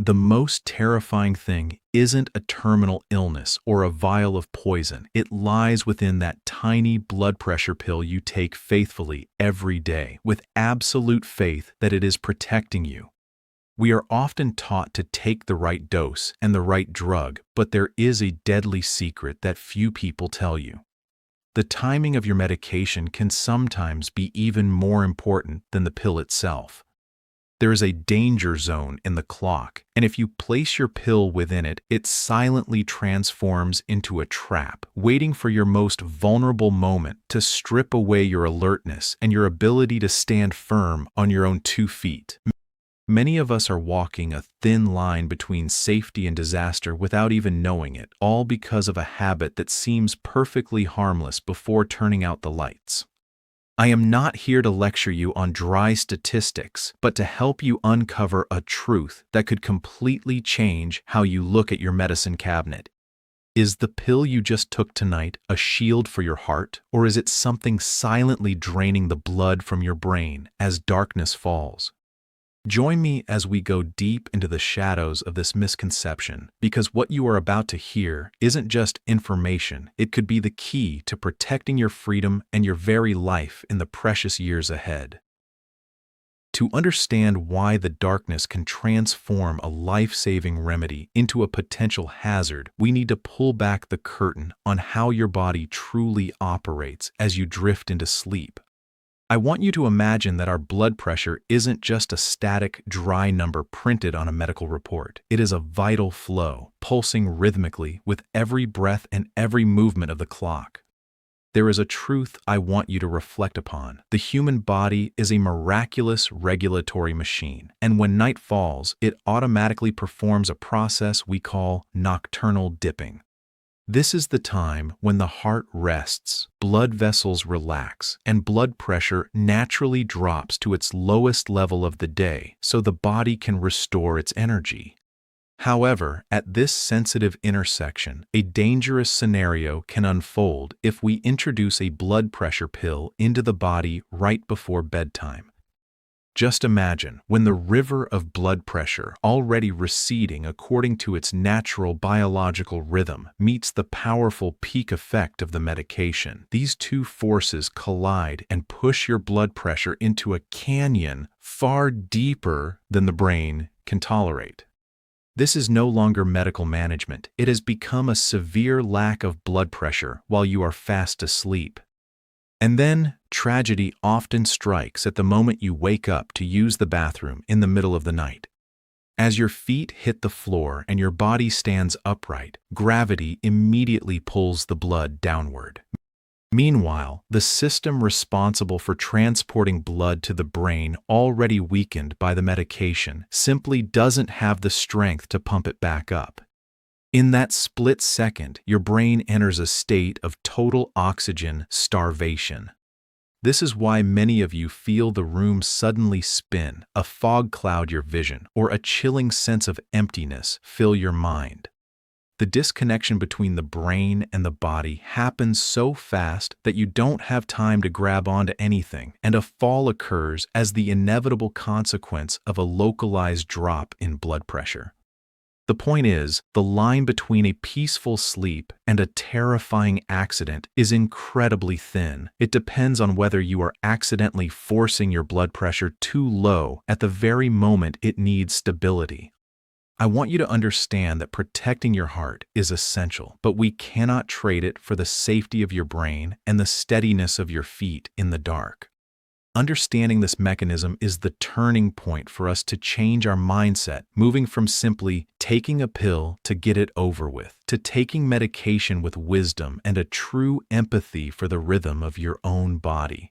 The most terrifying thing isn't a terminal illness or a vial of poison. It lies within that tiny blood pressure pill you take faithfully every day, with absolute faith that it is protecting you. We are often taught to take the right dose and the right drug, but there is a deadly secret that few people tell you. The timing of your medication can sometimes be even more important than the pill itself. There is a danger zone in the clock, and if you place your pill within it, it silently transforms into a trap, waiting for your most vulnerable moment to strip away your alertness and your ability to stand firm on your own 2 feet. Many of us are walking a thin line between safety and disaster without even knowing it, all because of a habit that seems perfectly harmless before turning out the lights. I am not here to lecture you on dry statistics, but to help you uncover a truth that could completely change how you look at your medicine cabinet. Is the pill you just took tonight a shield for your heart, or is it something silently draining the blood from your brain as darkness falls? Join me as we go deep into the shadows of this misconception, because what you are about to hear isn't just information, it could be the key to protecting your freedom and your very life in the precious years ahead. To understand why the darkness can transform a life-saving remedy into a potential hazard, we need to pull back the curtain on how your body truly operates as you drift into sleep. I want you to imagine that our blood pressure isn't just a static, dry number printed on a medical report. It is a vital flow, pulsing rhythmically with every breath and every movement of the clock. There is a truth I want you to reflect upon. The human body is a miraculous regulatory machine, and when night falls, it automatically performs a process we call nocturnal dipping. This is the time when the heart rests, blood vessels relax, and blood pressure naturally drops to its lowest level of the day so the body can restore its energy. However, at this sensitive intersection, a dangerous scenario can unfold if we introduce a blood pressure pill into the body right before bedtime. Just imagine when the river of blood pressure, already receding according to its natural biological rhythm, meets the powerful peak effect of the medication. These two forces collide and push your blood pressure into a canyon far deeper than the brain can tolerate. This is no longer medical management. It has become a severe lack of blood pressure while you are fast asleep. And then, tragedy often strikes at the moment you wake up to use the bathroom in the middle of the night. As your feet hit the floor and your body stands upright, gravity immediately pulls the blood downward. Meanwhile, the system responsible for transporting blood to the brain, already weakened by the medication, simply doesn't have the strength to pump it back up. In that split second, your brain enters a state of total oxygen starvation. This is why many of you feel the room suddenly spin, a fog cloud your vision, or a chilling sense of emptiness fill your mind. The disconnection between the brain and the body happens so fast that you don't have time to grab onto anything, and a fall occurs as the inevitable consequence of a localized drop in blood pressure. The point is, the line between a peaceful sleep and a terrifying accident is incredibly thin. It depends on whether you are accidentally forcing your blood pressure too low at the very moment it needs stability. I want you to understand that protecting your heart is essential, but we cannot trade it for the safety of your brain and the steadiness of your feet in the dark. Understanding this mechanism is the turning point for us to change our mindset, moving from simply taking a pill to get it over with, to taking medication with wisdom and a true empathy for the rhythm of your own body.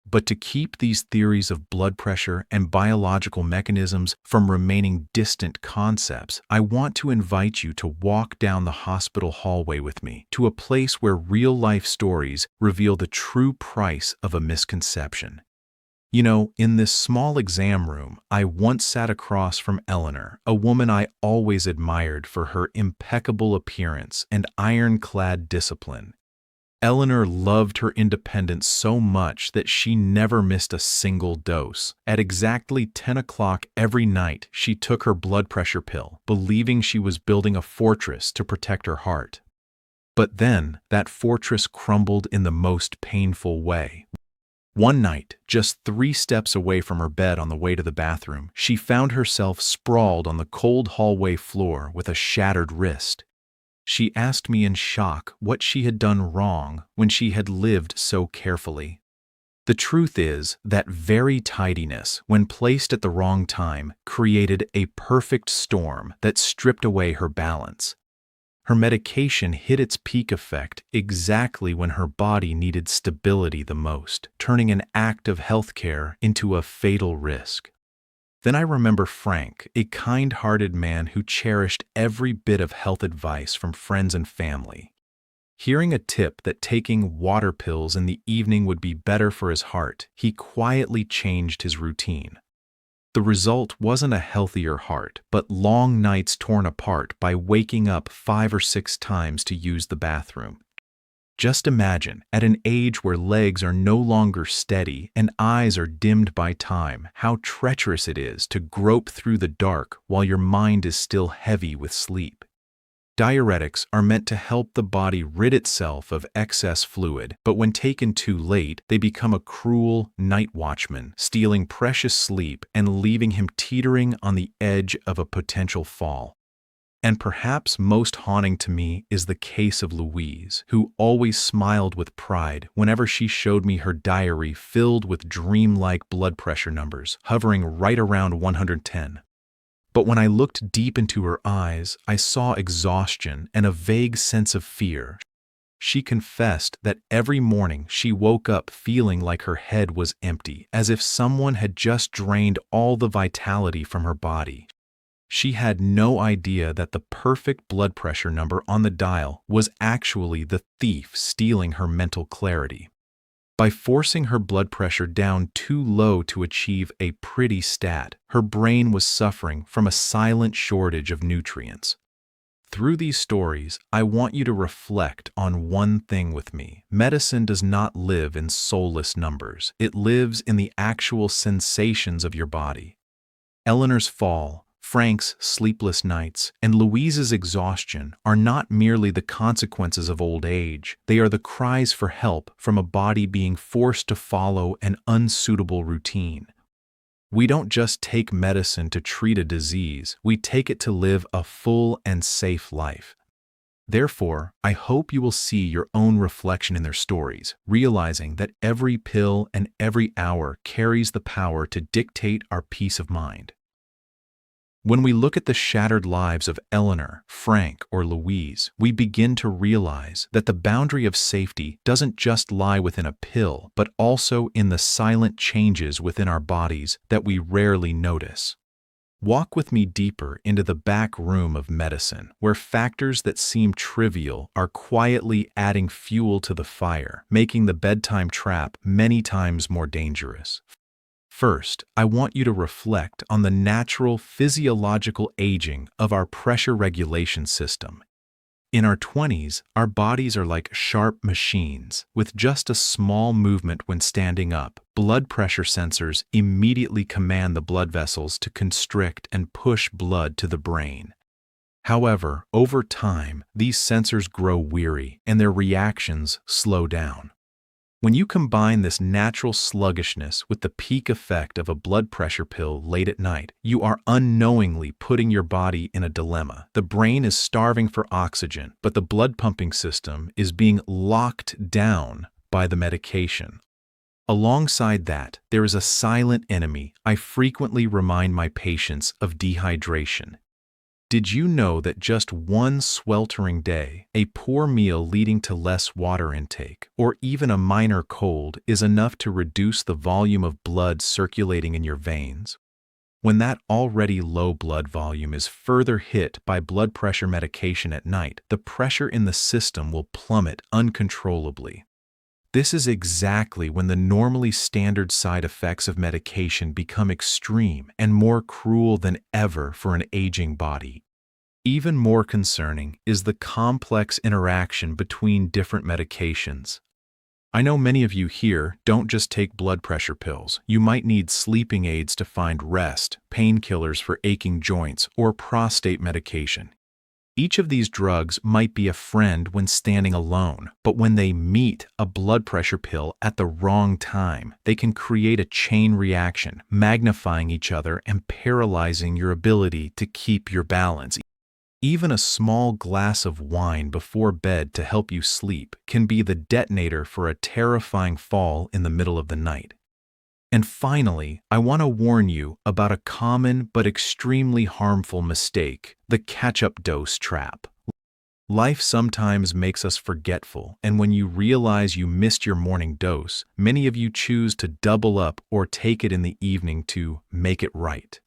But to keep these theories of blood pressure and biological mechanisms from remaining distant concepts, I want to invite you to walk down the hospital hallway with me to a place where real-life stories reveal the true price of a misconception. You know, in this small exam room, I once sat across from Eleanor, a woman I always admired for her impeccable appearance and ironclad discipline. Eleanor loved her independence so much that she never missed a single dose. At exactly 10 o'clock every night, she took her blood pressure pill, believing she was building a fortress to protect her heart. But then, that fortress crumbled in the most painful way. One night, just 3 steps away from her bed on the way to the bathroom, she found herself sprawled on the cold hallway floor with a shattered wrist. She asked me in shock what she had done wrong when she had lived so carefully. The truth is that very tidiness, when placed at the wrong time, created a perfect storm that stripped away her balance. Her medication hit its peak effect exactly when her body needed stability the most, turning an act of healthcare into a fatal risk. Then I remember Frank, a kind-hearted man who cherished every bit of health advice from friends and family. Hearing a tip that taking water pills in the evening would be better for his heart, he quietly changed his routine. The result wasn't a healthier heart, but long nights torn apart by waking up 5 or 6 times to use the bathroom. Just imagine, at an age where legs are no longer steady and eyes are dimmed by time, how treacherous it is to grope through the dark while your mind is still heavy with sleep. Diuretics are meant to help the body rid itself of excess fluid, but when taken too late, they become a cruel night watchman, stealing precious sleep and leaving him teetering on the edge of a potential fall. And perhaps most haunting to me is the case of Louise, who always smiled with pride whenever she showed me her diary filled with dreamlike blood pressure numbers, hovering right around 110. But when I looked deep into her eyes, I saw exhaustion and a vague sense of fear. She confessed that every morning she woke up feeling like her head was empty, as if someone had just drained all the vitality from her body. She had no idea that the perfect blood pressure number on the dial was actually the thief stealing her mental clarity. By forcing her blood pressure down too low to achieve a pretty stat, her brain was suffering from a silent shortage of nutrients. Through these stories, I want you to reflect on one thing with me. Medicine does not live in soulless numbers. It lives in the actual sensations of your body. Eleanor's fall, Frank's sleepless nights, and Louise's exhaustion are not merely the consequences of old age. They are the cries for help from a body being forced to follow an unsuitable routine. We don't just take medicine to treat a disease, we take it to live a full and safe life. Therefore, I hope you will see your own reflection in their stories, realizing that every pill and every hour carries the power to dictate our peace of mind. When we look at the shattered lives of Eleanor, Frank, or Louise, we begin to realize that the boundary of safety doesn't just lie within a pill, but also in the silent changes within our bodies that we rarely notice. Walk with me deeper into the back room of medicine, where factors that seem trivial are quietly adding fuel to the fire, making the bedtime trap many times more dangerous. First, I want you to reflect on the natural physiological aging of our pressure regulation system. In our 20s, our bodies are like sharp machines. With just a small movement when standing up, blood pressure sensors immediately command the blood vessels to constrict and push blood to the brain. However, over time, these sensors grow weary and their reactions slow down. When you combine this natural sluggishness with the peak effect of a blood pressure pill late at night, you are unknowingly putting your body in a dilemma. The brain is starving for oxygen, but the blood pumping system is being locked down by the medication. Alongside that, there is a silent enemy. I frequently remind my patients of dehydration. Did you know that just one sweltering day, a poor meal leading to less water intake, or even a minor cold is enough to reduce the volume of blood circulating in your veins? When that already low blood volume is further hit by blood pressure medication at night, the pressure in the system will plummet uncontrollably. This is exactly when the normally standard side effects of medication become extreme and more cruel than ever for an aging body. Even more concerning is the complex interaction between different medications. I know many of you here don't just take blood pressure pills. You might need sleeping aids to find rest, painkillers for aching joints, or prostate medication. Each of these drugs might be a friend when standing alone, but when they meet a blood pressure pill at the wrong time, they can create a chain reaction, magnifying each other and paralyzing your ability to keep your balance. Even a small glass of wine before bed to help you sleep can be the detonator for a terrifying fall in the middle of the night. And finally, I want to warn you about a common but extremely harmful mistake: the catch-up dose trap. Life sometimes makes us forgetful, and when you realize you missed your morning dose, many of you choose to double up or take it in the evening to make it right.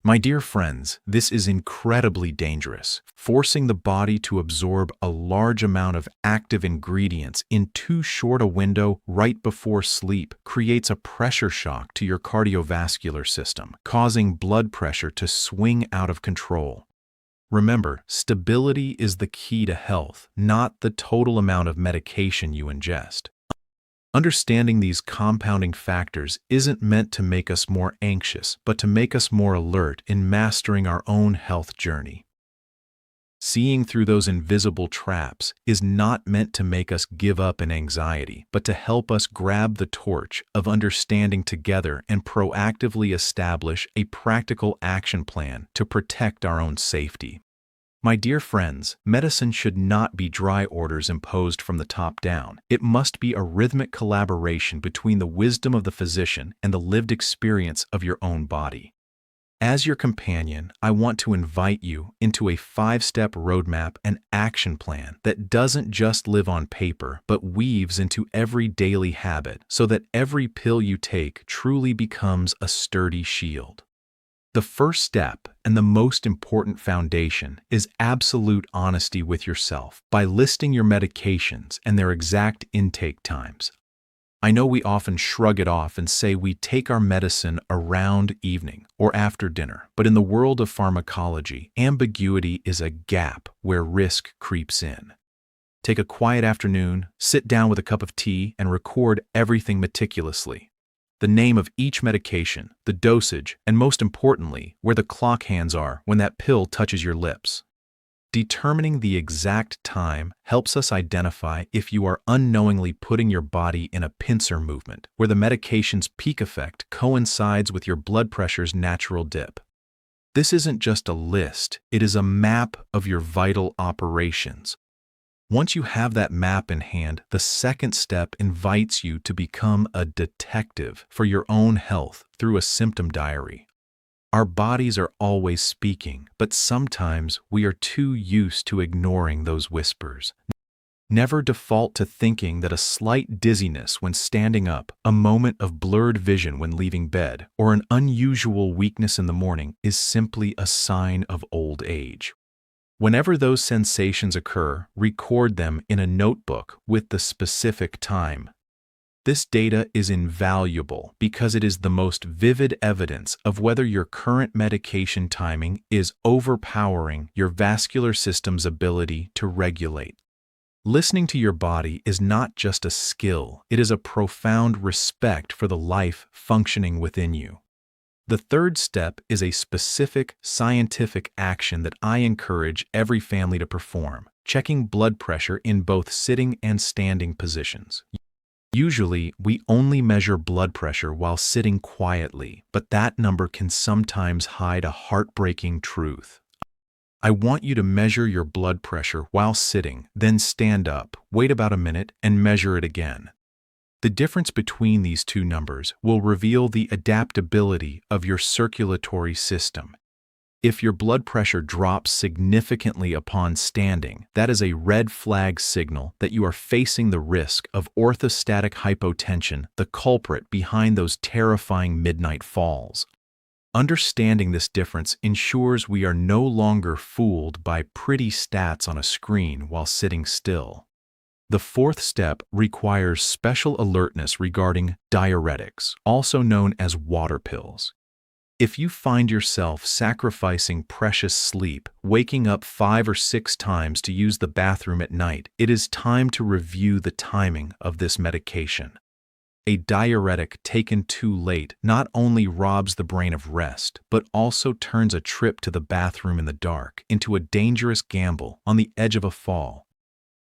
My dear friends, this is incredibly dangerous. Forcing the body to absorb a large amount of active ingredients in too short a window right before sleep creates a pressure shock to your cardiovascular system, causing blood pressure to swing out of control. Remember, stability is the key to health, not the total amount of medication you ingest. Understanding these compounding factors isn't meant to make us more anxious, but to make us more alert in mastering our own health journey. Seeing through those invisible traps is not meant to make us give up in anxiety, but to help us grab the torch of understanding together and proactively establish a practical action plan to protect our own safety. My dear friends, medicine should not be dry orders imposed from the top down. It must be a rhythmic collaboration between the wisdom of the physician and the lived experience of your own body. As your companion, I want to invite you into a 5-step roadmap and action plan that doesn't just live on paper, but weaves into every daily habit so that every pill you take truly becomes a sturdy shield. The first step and the most important foundation is absolute honesty with yourself by listing your medications and their exact intake times. I know we often shrug it off and say we take our medicine around evening or after dinner, but in the world of pharmacology, ambiguity is a gap where risk creeps in. Take a quiet afternoon, sit down with a cup of tea, and record everything meticulously. The name of each medication, the dosage, and most importantly, where the clock hands are when that pill touches your lips. Determining the exact time helps us identify if you are unknowingly putting your body in a pincer movement, where the medication's peak effect coincides with your blood pressure's natural dip. This isn't just a list, it is a map of your vital operations. Once you have that map in hand, the second step invites you to become a detective for your own health through a symptom diary. Our bodies are always speaking, but sometimes we are too used to ignoring those whispers. Never default to thinking that a slight dizziness when standing up, a moment of blurred vision when leaving bed, or an unusual weakness in the morning is simply a sign of old age. Whenever those sensations occur, record them in a notebook with the specific time. This data is invaluable because it is the most vivid evidence of whether your current medication timing is overpowering your vascular system's ability to regulate. Listening to your body is not just a skill, it is a profound respect for the life functioning within you. The third step is a specific scientific action that I encourage every family to perform: checking blood pressure in both sitting and standing positions. Usually, we only measure blood pressure while sitting quietly, but that number can sometimes hide a heartbreaking truth. I want you to measure your blood pressure while sitting, then stand up, wait about a minute, and measure it again. The difference between these two numbers will reveal the adaptability of your circulatory system. If your blood pressure drops significantly upon standing, that is a red flag signal that you are facing the risk of orthostatic hypotension, the culprit behind those terrifying midnight falls. Understanding this difference ensures we are no longer fooled by pretty stats on a screen while sitting still. The fourth step requires special alertness regarding diuretics, also known as water pills. If you find yourself sacrificing precious sleep, waking up 5 or 6 times to use the bathroom at night, it is time to review the timing of this medication. A diuretic taken too late not only robs the brain of rest, but also turns a trip to the bathroom in the dark into a dangerous gamble on the edge of a fall.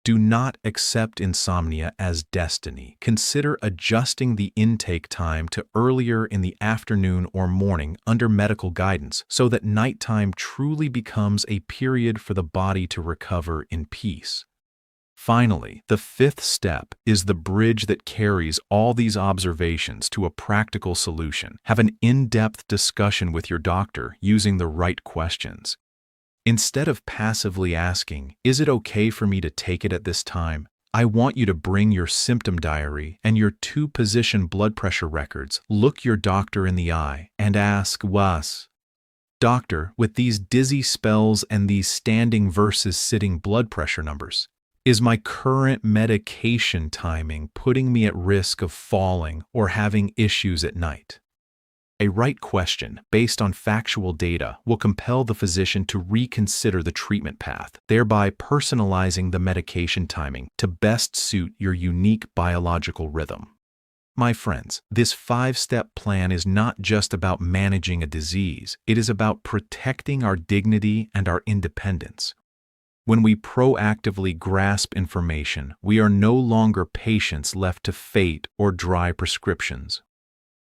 Do not accept insomnia as destiny. Consider adjusting the intake time to earlier in the afternoon or morning under medical guidance so that nighttime truly becomes a period for the body to recover in peace. Finally, the fifth step is the bridge that carries all these observations to a practical solution. Have an in-depth discussion with your doctor using the right questions. Instead of passively asking, "Is it okay for me to take it at this time?" I want you to bring your symptom diary and your 2-position blood pressure records. Look your doctor in the eye and ask, "Doctor, with these dizzy spells and these standing versus sitting blood pressure numbers, is my current medication timing putting me at risk of falling or having issues at night?" A right question, based on factual data, will compel the physician to reconsider the treatment path, thereby personalizing the medication timing to best suit your unique biological rhythm. My friends, this 5-step plan is not just about managing a disease, it is about protecting our dignity and our independence. When we proactively grasp information, we are no longer patients left to fate or dry prescriptions.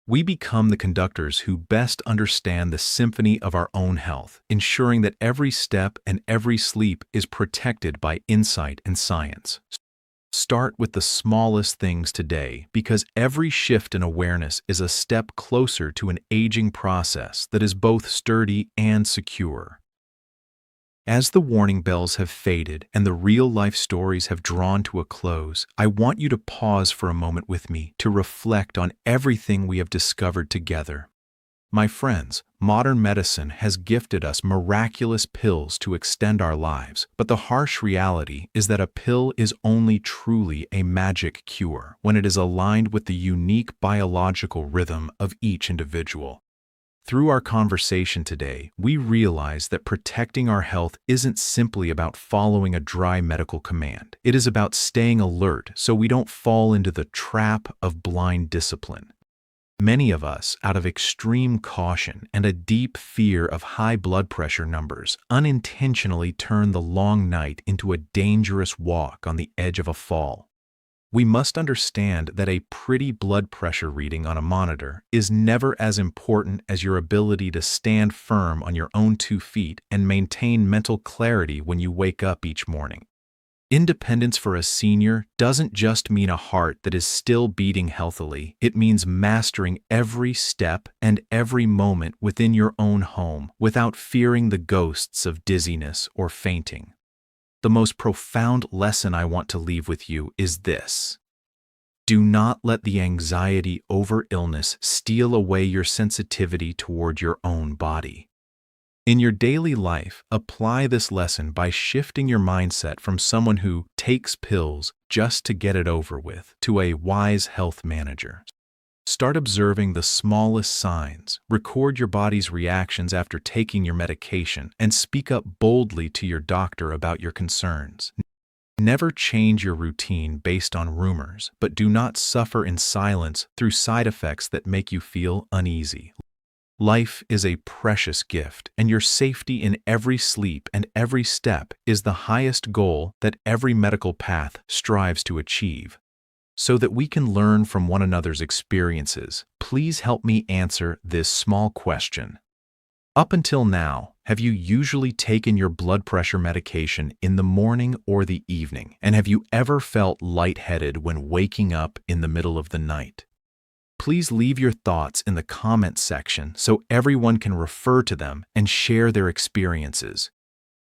We become the conductors who best understand the symphony of our own health, ensuring that every step and every sleep is protected by insight and science. Start with the smallest things today, because every shift in awareness is a step closer to an aging process that is both sturdy and secure. As the warning bells have faded and the real-life stories have drawn to a close, I want you to pause for a moment with me to reflect on everything we have discovered together. My friends, modern medicine has gifted us miraculous pills to extend our lives, but the harsh reality is that a pill is only truly a magic cure when it is aligned with the unique biological rhythm of each individual. Through our conversation today, we realize that protecting our health isn't simply about following a dry medical command. It is about staying alert so we don't fall into the trap of blind discipline. Many of us, out of extreme caution and a deep fear of high blood pressure numbers, unintentionally turn the long night into a dangerous walk on the edge of a fall. We must understand that a pretty blood pressure reading on a monitor is never as important as your ability to stand firm on your own 2 feet and maintain mental clarity when you wake up each morning. Independence for a senior doesn't just mean a heart that is still beating healthily. It means mastering every step and every moment within your own home without fearing the ghosts of dizziness or fainting. The most profound lesson I want to leave with you is this: do not let the anxiety over illness steal away your sensitivity toward your own body. In your daily life, apply this lesson by shifting your mindset from someone who takes pills just to get it over with to a wise health manager. Start observing the smallest signs, record your body's reactions after taking your medication, and speak up boldly to your doctor about your concerns. Never change your routine based on rumors, but do not suffer in silence through side effects that make you feel uneasy. Life is a precious gift, and your safety in every sleep and every step is the highest goal that every medical path strives to achieve. So that we can learn from one another's experiences, please help me answer this small question. Up until now, have you usually taken your blood pressure medication in the morning or the evening? And have you ever felt lightheaded when waking up in the middle of the night? Please leave your thoughts in the comments section so everyone can refer to them and share their experiences.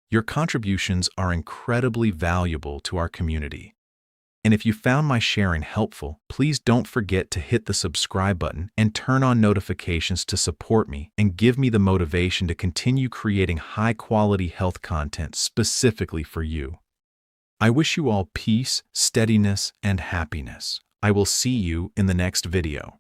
Your contributions are incredibly valuable to our community. And if you found my sharing helpful, please don't forget to hit the subscribe button and turn on notifications to support me and give me the motivation to continue creating high-quality health content specifically for you. I wish you all peace, steadiness, and happiness. I will see you in the next video.